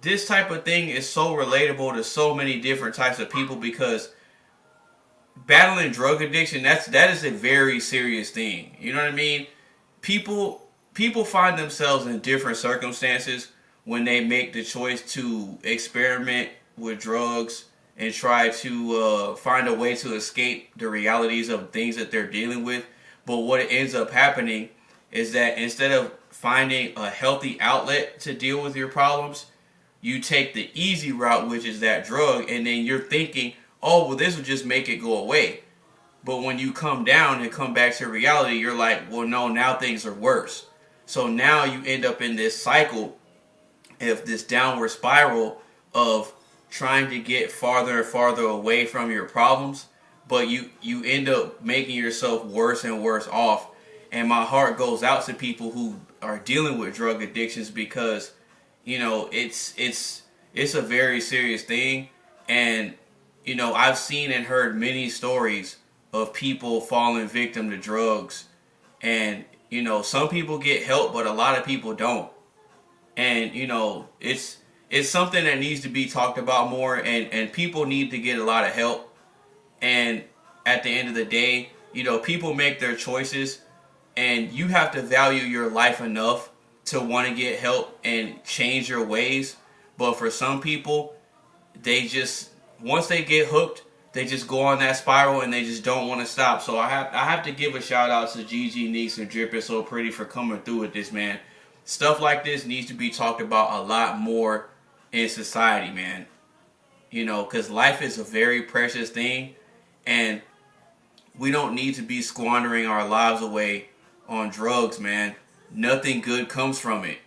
this type of thing is so relatable to so many different types of people because battling drug addiction, that is a very serious thing. You know what I mean? People find themselves in different circumstances when they make the choice to experiment with drugs and try to find a way to escape the realities of things that they're dealing with. But what ends up happening is that instead of finding a healthy outlet to deal with your problems, you take the easy route, which is that drug, and then you're thinking, oh, well, this will just make it go away. But when you come down and come back to reality, you're like, well, no, now things are worse. So now you end up in this cycle of this downward spiral of trying to get farther and farther away from your problems, but you end up making yourself worse and worse off. And my heart goes out to people who are dealing with drug addictions because, you know, it's a very serious thing. And, you know, I've seen and heard many stories of people falling victim to drugs. And, you know, some people get help, but a lot of people don't. And, you know, it's something that needs to be talked about more, and people need to get a lot of help. And at the end of the day, you know, people make their choices, and you have to value your life enough to want to get help and change your ways. But for some people, they just, once they get hooked, they just go on that spiral and they just don't want to stop. So I have to give a shout out to Gigi, Neeks, and Drippin' So Pretty for coming through with this, man. Stuff like this needs to be talked about a lot more in society, man. You know, because life is a very precious thing, and we don't need to be squandering our lives away on drugs, man. Nothing good comes from it.